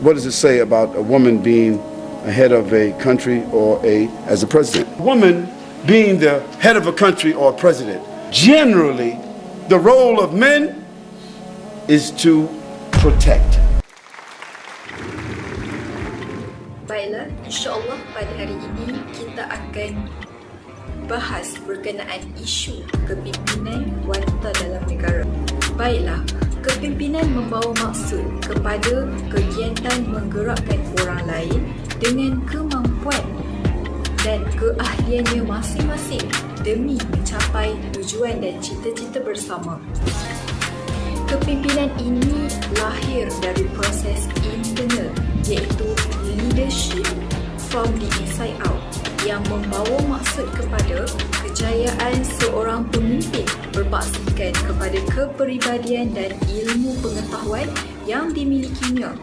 What does it say about a woman being a head of a country or as a president? A woman being the head of a country or a president, generally the role of men is to protect. Baiklah, insya-Allah pada hari ini kita akan bahas berkenaan isu kepimpinan wanita dalam negara. Baiklah, kepimpinan membawa maksud kepada kegiatan menggerakkan orang lain dengan kemampuan dan keahliannya masing-masing demi mencapai tujuan dan cita-cita bersama. Kepimpinan ini lahir dari proses internal, iaitu leadership from the inside out, yang membawa maksud kepada kejayaan seorang pemimpin berpaksikan kepada kepribadian dan ilmu pengetahuan yang dimilikinya.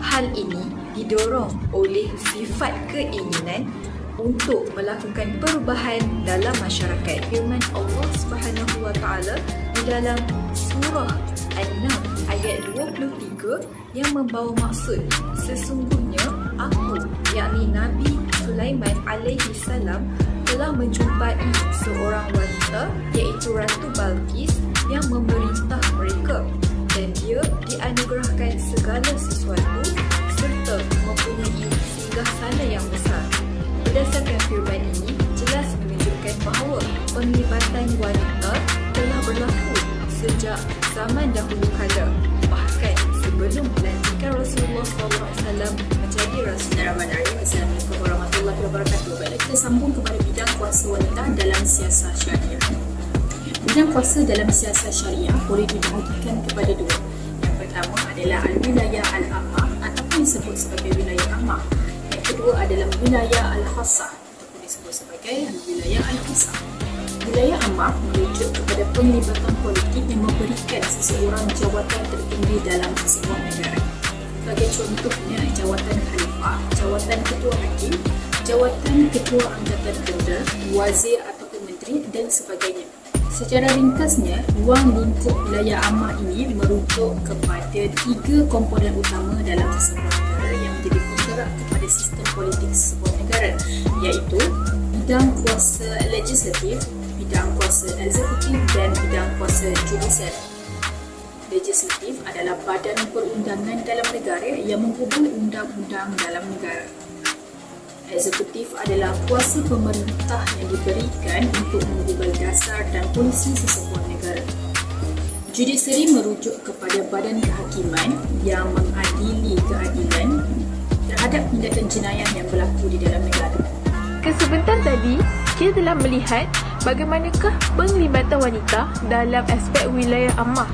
Hal ini didorong oleh sifat keinginan untuk melakukan perubahan dalam masyarakat. Firman Allah Subhanahu wa taala di dalam surah An-Naml ayat 23 yang membawa maksud, sesungguhnya aku, yakni Nabi Sulaiman alaihi salam, telah menjumpai seorang wanita iaitu Ratu Balqis yang memerintah mereka, dan dia dianugerahkan segala sesuatu serta mempunyai singgahsana yang besar. Berdasarkan firman ini jelas menunjukkan bahawa penglibatan wanita telah berlaku sejak zaman dahulu kala, bahkan sebelum pelantikan Rasulullah SAW menjadi Rasul. Bismillahirrahmanirrahim. Assalamualaikum warahmatullahi wabarakatuh. Baiklah, kita sambung kepada bidang kuasa wanita dalam siasat syariah. Bidang kuasa dalam siasat syariah boleh dibahagikan kepada dua. Yang pertama adalah al-wilayah al-ammah ataupun disebut sebagai wilayah ammah. Yang kedua adalah wilayah al-khassah ataupun disebut sebagai wilayah al-khassah. Wilayah ammah merujuk kepada penglibatan politik yang memberikan seseorang jawatan tertinggi dalam sebuah negara. Sebagai contohnya, jawatan khalifah, jawatan ketua hakim, jawatan ketua angkatan kerja, wazir ataupun menteri dan sebagainya. Secara ringkasnya, ruang lingkup wilayah ammah ini merujuk kepada tiga komponen utama dalam sebuah negara yang menjadi penggerak kepada sistem politik sebuah negara, iaitu bidang kuasa legislatif, bidang kuasa eksekutif dan bidang kuasa judisial. Legislatif adalah badan perundangan dalam negara yang mengubah undang-undang dalam negara. Eksekutif adalah kuasa pemerintah yang diberikan untuk mengubah dasar dan polisi sesebuah negara. Judisiari merujuk kepada badan kehakiman yang mengadili keadilan terhadap tindakan jenayah yang berlaku di dalam negara. Sebentar tadi, kita telah melihat bagaimanakah penglibatan wanita dalam aspek wilayah ammah.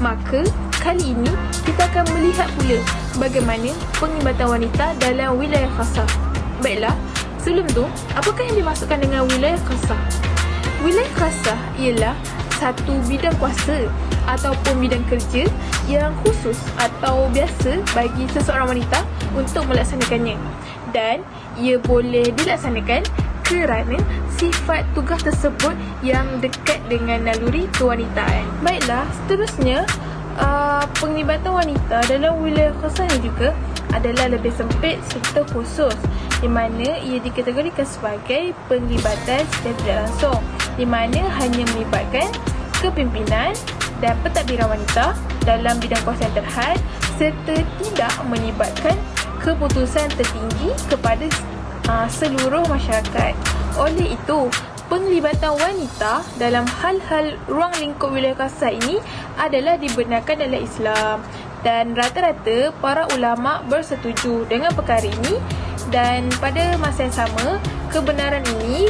Maka, kali ini kita akan melihat pula bagaimana penglibatan wanita dalam wilayah khassah. Baiklah, sebelum tu, apakah yang dimaksudkan dengan wilayah khassah? Wilayah khassah ialah satu bidang kuasa ataupun bidang kerja yang khusus atau biasa bagi seseorang wanita untuk melaksanakannya. Dan ia boleh dilaksanakan kerana sifat tugas tersebut yang dekat dengan naluri kewanitaan. Baiklah, seterusnya penglibatan wanita dalam wilayah khassah ini juga adalah lebih sempit serta khusus, di mana ia dikategorikan sebagai penglibatan secara tidak langsung, di mana hanya melibatkan kepimpinan dan pentadbiran wanita dalam bidang kuasa yang terhad serta tidak melibatkan keputusan tertinggi kepada seluruh masyarakat. Oleh itu, penglibatan wanita dalam hal-hal ruang lingkup wilayah khassah ini adalah dibenarkan dalam Islam, dan rata-rata para ulama bersetuju dengan perkara ini, dan pada masa yang sama kebenaran ini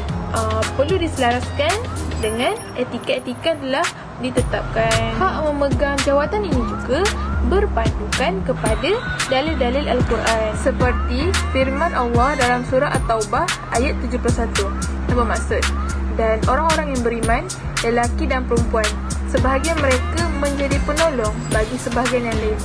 perlu diselaraskan dengan etika-etika telah ditetapkan. Hak memegang jawatan ini juga berpandukan kepada dalil-dalil Al-Quran seperti firman Allah dalam surah At-Taubah ayat 71 yang bermaksud, dan orang-orang yang beriman, lelaki dan perempuan, sebahagian mereka menjadi penolong bagi sebahagian yang lain.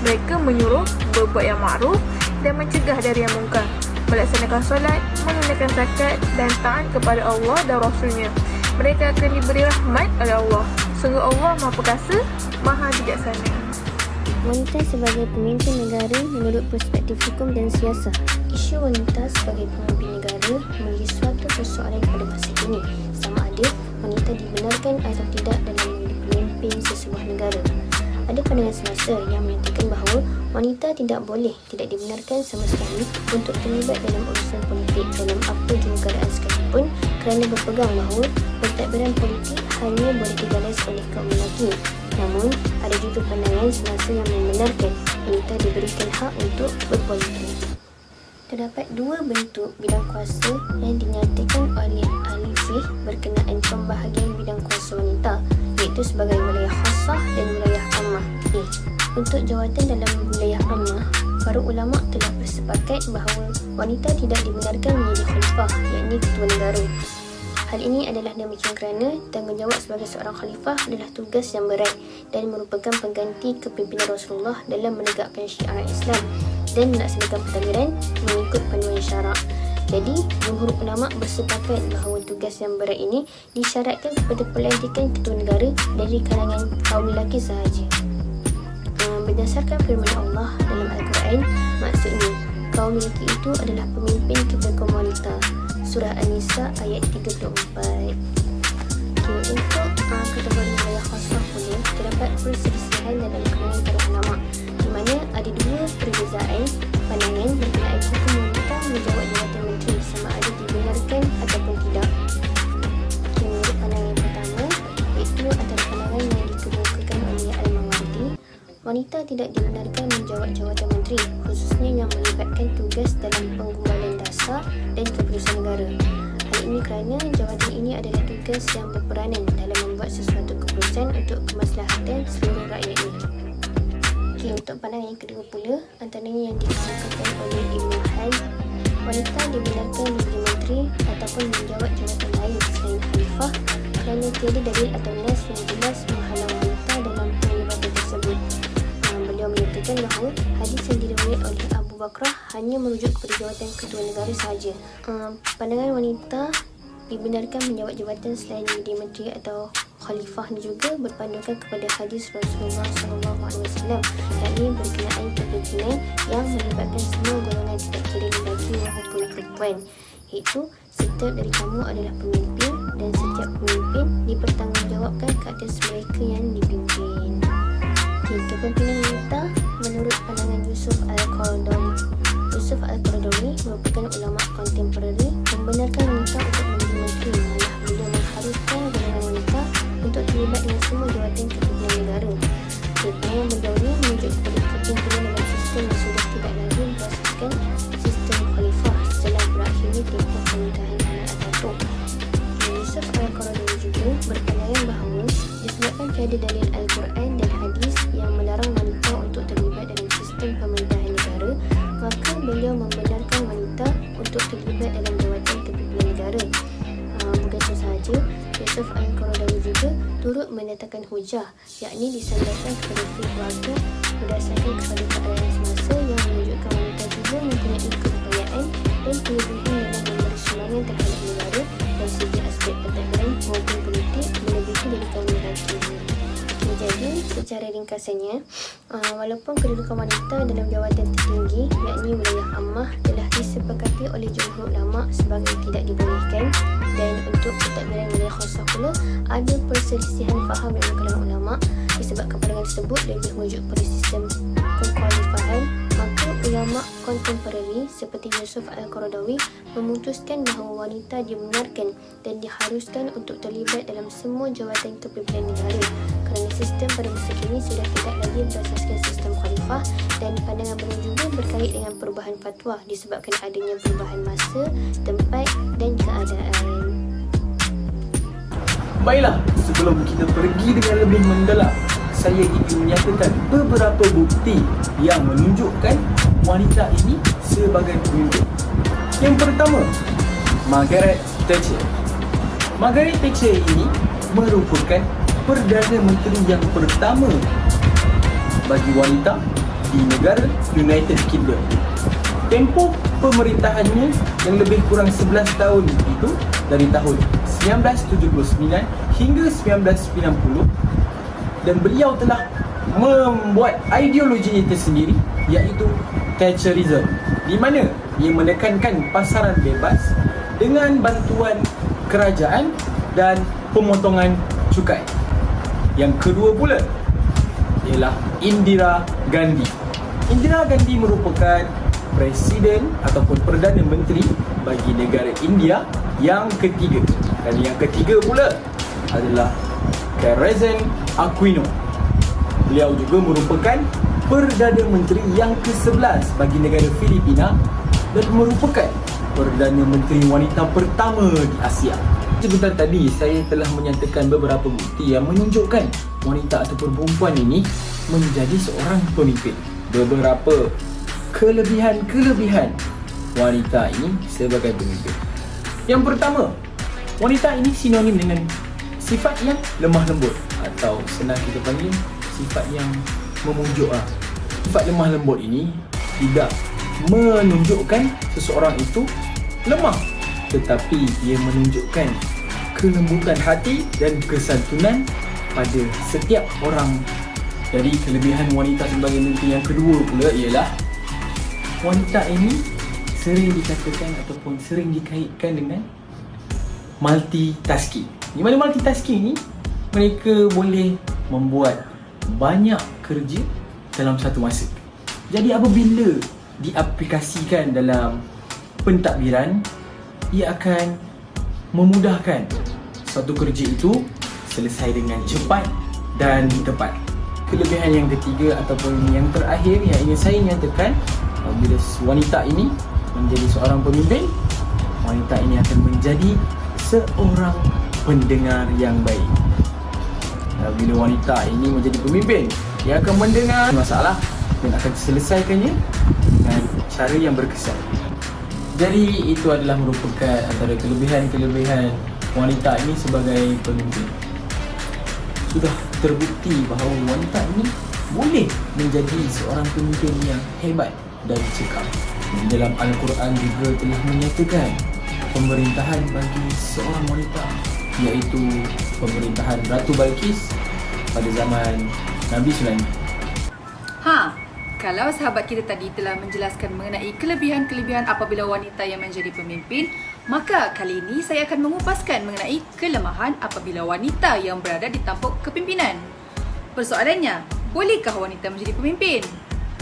Mereka menyuruh berbuat yang makruf dan mencegah dari yang mungkar, melaksanakan solat, menunaikan zakat dan taat kepada Allah dan Rasulnya. Mereka akan diberi rahmat oleh Allah. Sungguh Allah Maha Perkasa, Maha Bijaksana. Wanita sebagai pemimpin negara menurut perspektif hukum dan siasat. Isu wanita sebagai pemimpin negara menjadi suatu persoalan pada masa kini, sama ada wanita dibenarkan atau tidak dalam menjadi pemimpin sesebuah negara. Ada pandangan semasa yang menyatakan bahawa wanita tidak dibenarkan sama sekali untuk terlibat dalam urusan politik dalam apa jua keadaan sekalipun, kerana berpegang bahawa pentadbiran politik hanya boleh digalas oleh kaum lelaki. Namun, ada juga pandangan semasa yang membenarkan wanita diberikan hak untuk berpolitik. Terdapat dua bentuk bidang kuasa yang dinyatakan oleh ahli fiqh berkenaan pembahagian bidang kuasa wanita, iaitu sebagai wilayah khassah dan wilayah ammah. Untuk jawatan dalam wilayah ammah, para ulama telah bersepakat bahawa wanita tidak dibenarkan menjadi khalifah, iaitu ketua negara. Hal ini adalah demikian kerana tanggungjawab sebagai seorang khalifah adalah tugas yang berat dan merupakan pengganti kepimpinan Rasulullah dalam menegakkan syiar Islam dan melaksanakan pentadbiran mengikut panduan syarak. Jadi, jumhur ulama bersepakat bahawa tugas yang berat ini disyaratkan kepada pelantikan ketua negara dari kalangan kaum lelaki sahaja. Berdasarkan firman Allah dalam Al-Quran, maksudnya kaum lelaki itu adalah pemimpin kepada kaum wanita. Surah An-Nisa ayat 34. Untuk kategori wilayah khassah pula, terdapat perselisihan dalam kalangan para ulama, di mana ada dua perbezaan pandangan berkenaan hukum wanita menjawat jawatan menteri, sama ada dibenarkan ataupun tidak. Menurut pandangan yang pertama, iaitu antara pandangan yang dikemukakan oleh Al-Mawardi, wanita tidak dibenarkan menjawat jawatan menteri, khususnya yang melibatkan tugas dalam penggumbalan dasar dan keputusan negara. Hal ini kerana jawatan ini adalah tugas yang berperanan dalam membuat sesuatu keputusan untuk kemaslahatan seluruh rakyatnya. Untuk pandangan yang kedua pula, antaranya yang dikemukakan oleh Ibn Hal, wanita dibenarkan menjadi menteri ataupun menjawat jawatan lain selain khalifah kerana tiada dalil atau nas yang jelas menghalang wanita dalam penglibatan tersebut. Beliau menyatakan bahawa hadis yang diriwayatkan oleh Abu Bakrah hanya merujuk kepada jawatan ketua negara sahaja. Pandangan wanita dibenarkan menjawat jawatan selain menjadi menteri atau khalifah juga berpandukan kepada hadis Rasulullah SAW, yakni berkenaan kepimpinan yang melibatkan semua golongan tidak kira lelaki maupun perempuan, iaitu setiap dari kamu adalah pemimpin dan setiap pemimpin dipertanggungjawabkan ke atas mereka yang dipimpin. Kepimpinan wanita menurut pandangan Yusuf Al-Qaradawi. Yusuf Al-Qaradawi merupakan ulama kontemporari membenarkan wanita untuk menjadi menteri, malah beliau mengharuskan golongan wanita untuk terlibat dengan semua jawatan kepimpinan negara. Pandangan beliau ini menunjuk kepada kepimpinan dalam sistem yang sudah tidak lagi berasaskan sistem khalifah setelah berakhirnya tempoh pemerintahan anak Ataturk. Yusuf Al-Qaradawi juga berpandangan bahawa disebabkan tiada dalil Al-Quran dan hadis yang melarang wanita untuk terlibat dalam sistem pemerintahan negara, maka beliau membenarkan wanita untuk terlibat dalam jawatan kepimpinan negara. Bukan itu sahaja, Yusuf Al-Qaradawi juga turut mendatangkan hujah, yakni disandarkan kepada keluarga berdasarkan kepada keadaan semasa yang menunjukkan wanita juga mempunyai keupayaan dan kelebihan dalam memberi sumbangan terhadap negara dari segi aspek pentadbiran maupun politik melebihi dari kaum lelaki. Jadi, secara ringkasannya, walaupun kedudukan wanita dalam jawatan tertinggi, yakni wilayah ammah, telah disepakati oleh jumhur ulama sebagai tidak dibolehkan, dan untuk pentadbiran wilayah khassah pula ada perselisihan faham dalam kalangan ulama disebabkan pandangan tersebut lebih merujuk pada sistem kekhalifahan, maka ulama kontemporari seperti Yusuf Al-Qaradawi memutuskan bahawa wanita dibenarkan dan diharuskan untuk terlibat dalam semua jawatan kepimpinan negara kerana sistem pada masa kini sudah tidak lagi berasaskan sistem khalifah, dan pandangan beliau juga berkait dengan perubahan fatwa disebabkan adanya perubahan masa, tempat dan keadaan. Baiklah, sebelum kita pergi dengan lebih mendalam, saya ingin menyatakan beberapa bukti yang menunjukkan wanita ini sebagai pemimpin. Yang pertama, Margaret Thatcher. Margaret Thatcher ini merupakan Perdana Menteri yang pertama bagi wanita di negara United Kingdom. Tempoh pemerintahannya yang lebih kurang 11 tahun itu dari tahun 1979 hingga 1990, dan beliau telah membuat ideologinya tersendiri, iaitu Thatcherism, di mana ia menekankan pasaran bebas dengan bantuan kerajaan dan pemotongan cukai. Yang kedua pula ialah Indira Gandhi. Indira Gandhi merupakan Presiden ataupun Perdana Menteri bagi negara India yang ketiga. Dan yang ketiga pula adalah Corazon Aquino. Beliau juga merupakan Perdana Menteri yang ke-11 bagi negara Filipina dan merupakan Perdana Menteri wanita pertama di Asia. Sebentar tadi saya telah menyatakan beberapa bukti yang menunjukkan wanita ataupun perempuan ini menjadi seorang pemimpin. Beberapa kelebihan wanita ini sebagai pemimpin. Yang pertama, wanita ini sinonim dengan sifat yang lemah lembut, atau senang kita panggil sifat yang memujuk. Sifat lemah lembut ini tidak menunjukkan seseorang itu lemah, tetapi ia menunjukkan kelembutan hati dan kesantunan pada setiap orang. Jadi kelebihan wanita sebagai menteri yang kedua pula ialah wanita ini sering dikatakan ataupun sering dikaitkan dengan multitasking. Di mana multitasking ni, mereka boleh membuat banyak kerja dalam satu masa. Jadi apabila diaplikasikan dalam pentadbiran, ia akan memudahkan satu kerja itu selesai dengan cepat dan tepat. Kelebihan yang ketiga ataupun yang terakhir yang ingin saya nyatakan, bila wanita ini menjadi seorang pemimpin, wanita ini akan menjadi seorang pendengar yang baik. Bila wanita ini menjadi pemimpin, dia akan mendengar masalah dan akan selesaikannya dengan cara yang berkesan. Jadi itu adalah merupakan antara kelebihan-kelebihan wanita ini sebagai pemimpin. Sudah terbukti bahawa wanita ini boleh menjadi seorang pemimpin yang hebat dan cekap. Dalam Al-Quran juga telah menyatakan pemerintahan bagi seorang wanita, iaitu pemerintahan Ratu Balqis pada zaman Nabi Sulaiman. Kalau sahabat kita tadi telah menjelaskan mengenai kelebihan-kelebihan apabila wanita yang menjadi pemimpin, maka kali ini saya akan mengupaskan mengenai kelemahan apabila wanita yang berada di tampuk kepimpinan. Persoalannya, bolehkah wanita menjadi pemimpin?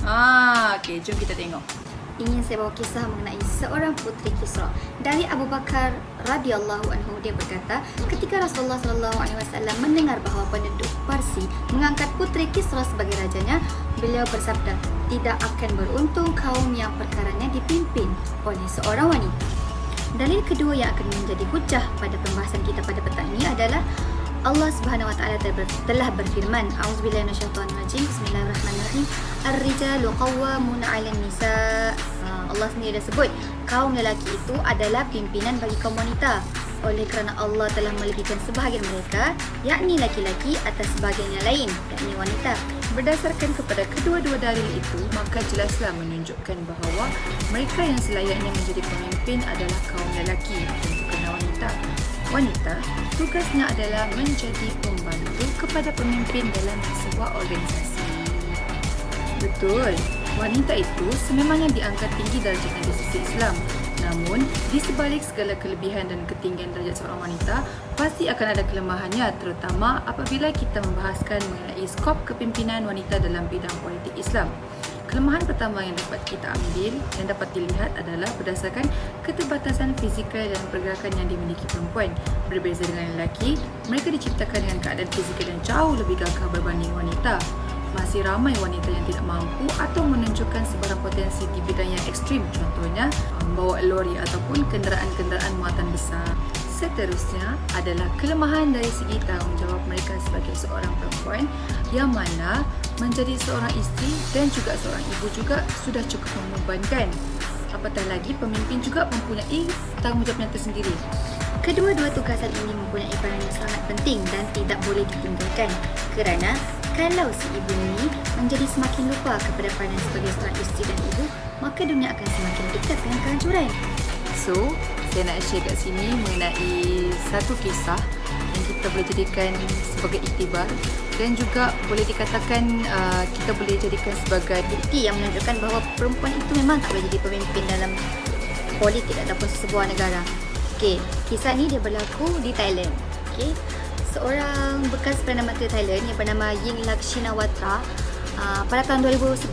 Okey, jom kita tengok. Ingin saya bawa kisah mengenai seorang puteri Kisra. Dari Abu Bakar radhiyallahu anhu, dia berkata, ketika Rasulullah sallallahu alaihi wasallam mendengar bahawa penduduk Parsi mengangkat puteri Kisra sebagai rajanya, beliau bersabda, tidak akan beruntung kaum yang perkaranya dipimpin oleh seorang wanita. Dalil kedua yang akan menjadi hujah pada pembahasan kita pada petang ini adalah Allah Subhanahu wa taala telah berfirman, auzubillahi minasyaitonir rajim, bismillahirrahmanirrahim, ar-rijalu qawwamuna 'alan nisa. Allah sendiri dah sebut kaum lelaki itu adalah pimpinan bagi kaum wanita oleh kerana Allah telah melebihkan sebahagian mereka, yakni laki-laki, atas sebahagian yang lain, yakni wanita. Berdasarkan kepada kedua-dua dalil itu, maka jelaslah menunjukkan bahawa mereka yang selayaknya menjadi pemimpin adalah kaum lelaki, bukan wanita. Wanita, tugasnya adalah menjadi pembantu kepada pemimpin dalam sebuah organisasi. Betul, wanita itu sememangnya diangkat tinggi darjatnya di sisi Islam. Namun, di sebalik segala kelebihan dan ketinggian darjat seorang wanita, pasti akan ada kelemahannya, terutama apabila kita membahaskan mengenai skop kepimpinan wanita dalam bidang politik Islam. Kelemahan pertama yang dapat kita ambil, yang dapat dilihat adalah berdasarkan keterbatasan fizikal dan pergerakan yang dimiliki perempuan. Berbeza dengan lelaki, mereka diciptakan dengan keadaan fizikal yang jauh lebih gagah berbanding wanita. Masih ramai wanita yang tidak mampu atau menunjukkan sebarang potensi di bidang yang ekstrim, contohnya membawa lori ataupun kenderaan-kenderaan muatan besar. Seterusnya adalah kelemahan dari segi tanggungjawab mereka sebagai seorang perempuan, yang mana menjadi seorang isteri dan juga seorang ibu juga sudah cukup membebankan. Apatah lagi pemimpin juga mempunyai tanggungjawabnya tersendiri. Kedua-dua tugasan ini mempunyai peranan yang sangat penting dan tidak boleh ditinggalkan, kerana kalau si ibu ini menjadi semakin lupa kepada peranan sebagai seorang isteri dan ibu, maka dunia akan semakin dekat dengan kehancuran. So, saya nak share kat sini mengenai satu kisah yang kita kita boleh jadikan sebagai iktibar dan juga boleh dikatakan kita boleh jadikan sebagai bukti yang menunjukkan bahawa perempuan itu memang tak boleh jadi pemimpin dalam politik ataupun sebuah negara. Okey, kisah ni dia berlaku di Thailand. Okey, seorang bekas Perdana Menteri Thailand yang bernama Yingluck Shinawatra pada tahun 2011,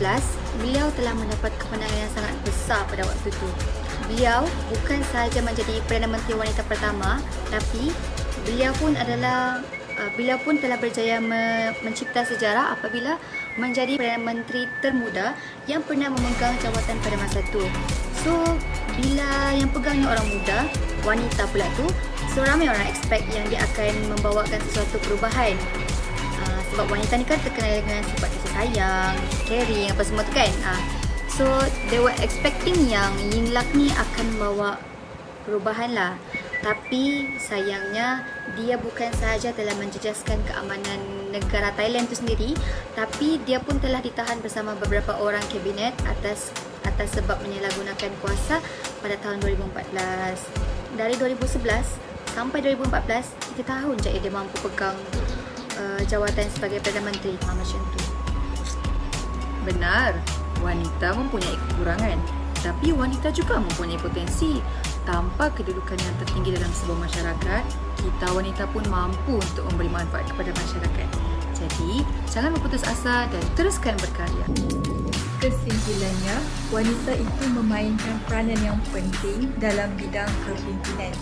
beliau telah mendapat kemenangan yang sangat besar pada waktu itu. Beliau bukan sahaja menjadi Perdana Menteri wanita pertama, tapi beliau pun telah berjaya mencipta sejarah apabila menjadi Perdana Menteri termuda yang pernah memegang jawatan pada masa itu. So, bila yang pegangnya orang muda, wanita pula tu, so ramai orang expect yang dia akan membawakan sesuatu perubahan. Sebab wanita ni kan terkenal dengan sifat kasih sayang, caring, apa semua tu kan. So, they were expecting yang Yingluck ni akan bawa perubahan lah. Tapi sayangnya dia bukan sahaja telah menjejaskan keamanan negara Thailand itu sendiri, tapi dia pun telah ditahan bersama beberapa orang kabinet atas sebab menyalahgunakan kuasa pada tahun 2014. Dari 2011 sampai 2014, 3 tahun je dia mampu pegang jawatan sebagai Perdana Menteri. Macam tu. Benar, wanita mempunyai kekurangan, tapi wanita juga mempunyai potensi. Tanpa kedudukan yang tertinggi dalam sebuah masyarakat, kita wanita pun mampu untuk memberi manfaat kepada masyarakat. Jadi, jangan berputus asa dan teruskan berkarya. Kesimpulannya, wanita itu memainkan peranan yang penting dalam bidang kepimpinan.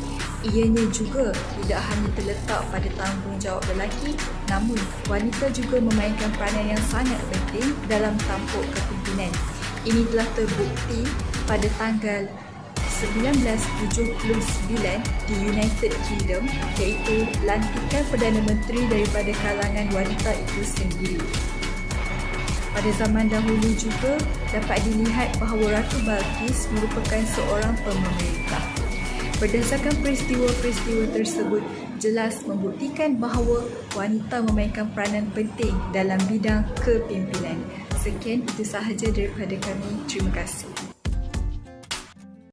Ianya juga tidak hanya terletak pada tanggungjawab lelaki, namun wanita juga memainkan peranan yang sangat penting dalam tampuk kepimpinan. Ini telah terbukti pada tanggal 1979 di United Kingdom, iaitu lantikan Perdana Menteri daripada kalangan wanita itu sendiri. Pada zaman dahulu juga dapat dilihat bahawa Ratu Balqis merupakan seorang pemerintah. Berdasarkan peristiwa-peristiwa tersebut jelas membuktikan bahawa wanita memainkan peranan penting dalam bidang kepimpinan. Sekian, itu sahaja daripada kami. Terima kasih.